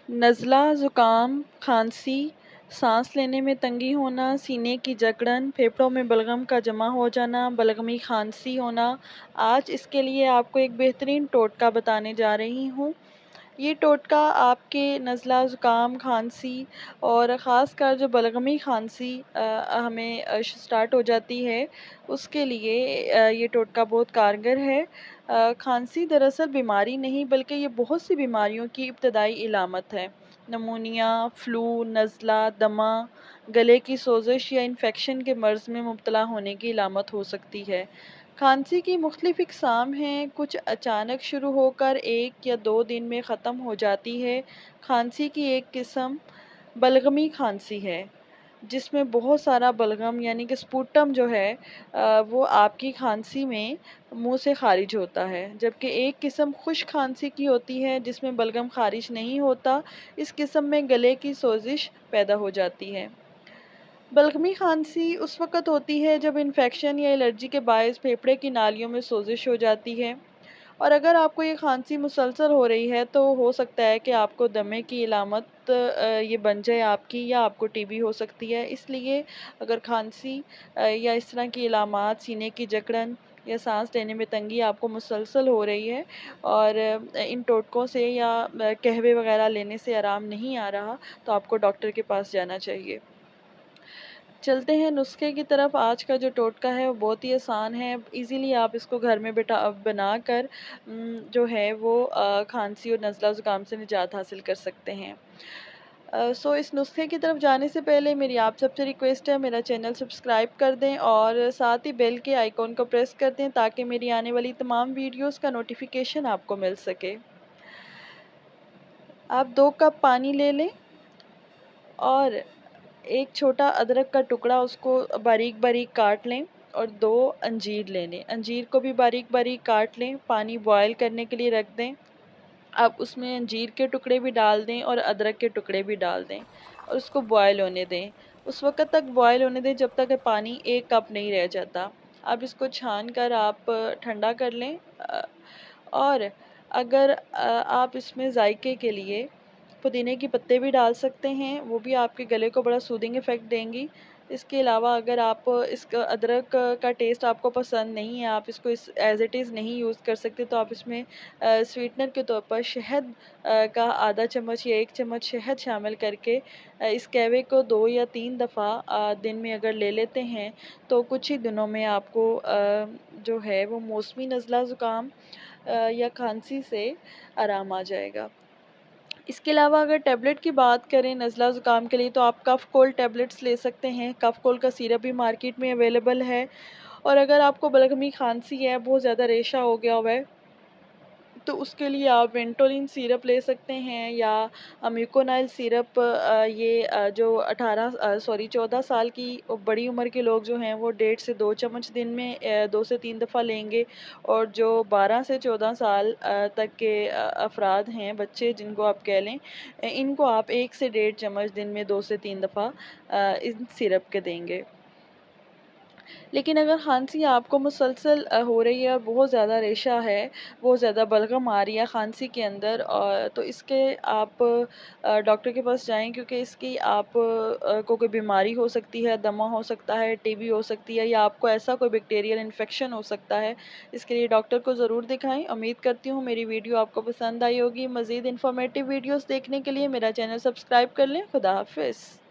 नज़ला, ज़ुकाम, खांसी, सांस लेने में तंगी होना, सीने की जकड़न, फेफड़ों में बलगम का जमा हो जाना, बलगमी खांसी होना। आज इसके लिए आपको एक बेहतरीन टोटका बताने जा रही हूँ। ये टोटका आपके नज़ला, ज़ुकाम, खांसी और ख़ासकर जो बलगमी खांसी हमें स्टार्ट हो जाती है, उसके लिए ये टोटका बहुत कारगर है। खांसी दरअसल बीमारी नहीं बल्कि ये बहुत सी बीमारियों की इब्तदाई इलामत है। नमूनिया, फ्लू, नज़ला, दमा, गले की सोजिश या इन्फेक्शन के मर्ज़ में मुब्तला होने की इलामत हो सकती है। खांसी की मुख्तलिफ़ इक़साम हैं, कुछ अचानक शुरू होकर 1 या 2 दिन में ख़त्म हो जाती है। खांसी की एक किस्म बलगमी खांसी है, जिसमें बहुत सारा बलगम यानी कि स्पूटम जो है वो आपकी खांसी में मुँह से ख़ारिज होता है। जबकि एक किस्म खुश्क खांसी की होती है जिसमें बलगम ख़ारिज नहीं होता। इस किस्म में गले की सोजिश पैदा हो जाती है। बलगमी खांसी उस वक़्त होती है जब इन्फेक्शन या एलर्जी के बायस फेफड़े की नालियों में सोजिश हो जाती है। और अगर आपको ये खांसी मुसलसल हो रही है तो हो सकता है कि आपको दमे की अलामत ये बन जाए आपकी, या आपको टीबी हो सकती है। इसलिए अगर खांसी या इस तरह की अलामात, सीने की जकड़न या सांस लेने में तंगी आपको मुसलसल हो रही है और इन टोटकों से या कहवे वगैरह लेने से आराम नहीं आ रहा, तो आपको डॉक्टर के पास जाना चाहिए। चलते हैं नुस्खे की तरफ। आज का जो टोटका है वो बहुत ही आसान है। इजीली आप इसको घर में बनाकर जो है वो खांसी और नज़ला ज़ुकाम से निजात हासिल कर सकते हैं। सो इस नुस्खे की तरफ जाने से पहले मेरी आप सबसे रिक्वेस्ट है, मेरा चैनल सब्सक्राइब कर दें और साथ ही बेल के आइकॉन को प्रेस कर दें ताकि मेरी आने वाली तमाम वीडियोस का नोटिफिकेशन आपको मिल सके। आप 2 कप पानी ले लें और एक छोटा अदरक का टुकड़ा उसको बारीक-बारीक काट लें और 2 अंजीर ले लें। अंजीर को भी बारीक-बारीक काट लें, पानी बॉयल करने के लिए रख दें। आप उसमें अंजीर के टुकड़े भी डाल दें और अदरक के टुकड़े भी डाल दें और उसको बॉयल होने दें। उस वक़्त तक बॉयल होने दें जब तक कि पानी 1 कप नहीं रह जाता। अब इसको छान कर आप ठंडा कर लें और अगर आप इसमें जायके के लिए पुदीने के पत्ते भी डाल सकते हैं, वो भी आपके गले को बड़ा सूदिंग इफ़ेक्ट देंगी। इसके अलावा अगर आप इसका अदरक का टेस्ट आपको पसंद नहीं है, आप इसको इस एज़ इट इज़ नहीं यूज़ कर सकते, तो आप इसमें स्वीटनर के तौर पर शहद का आधा चम्मच या 1 चम्मच शहद शामिल करके इस कहवे को 2 या 3 दफ़ा दिन में अगर ले लेते हैं, तो कुछ ही दिनों में आपको जो है वो मौसमी नज़ला ज़ुकाम या खांसी से आराम आ जाएगा। इसके अलावा अगर टैबलेट की बात करें नज़ला ज़ुकाम के लिए, तो आप कफ़ कोल्ड टैबलेट्स ले सकते हैं। कफ़ कोल्ड का सिरप भी मार्केट में अवेलेबल है। और अगर आपको बलगमी खांसी है, बहुत ज़्यादा रेशा हो गया हुआ है, तो उसके लिए आप वेंटोलिन सिरप ले सकते हैं या म्यूकोनाइल सिरप। ये जो 14 साल की बड़ी उम्र के लोग जो हैं वो 1.5 से 2 चम्मच दिन में 2 से 3 दफ़ा लेंगे और जो 12 से 14 साल तक के अफराद हैं, बच्चे जिनको आप कह लें, इनको आप 1 से 1.5 चम्मच दिन में 2 से 3 दफ़ा इन सिरप के देंगे। लेकिन अगर खांसी आपको मुसलसल हो रही है और बहुत ज़्यादा रेशा है, बहुत ज़्यादा बलगम आ रही है खांसी के अंदर, और तो इसके आप डॉक्टर के पास जाएँ, क्योंकि इसकी आप को कोई बीमारी हो सकती है, दमा हो सकता है, टीबी हो सकती है, या आपको ऐसा कोई बैक्टीरियल इन्फेक्शन हो सकता है। इसके लिए डॉक्टर को ज़रूर दिखाएँ। उम्मीद करती हूँ मेरी वीडियो आपको पसंद आई होगी। मज़ीद इन्फॉर्मेटिव वीडियोज़ देखने के लिए मेरा चैनल सब्सक्राइब कर लें। खुदा हाफ़िज़।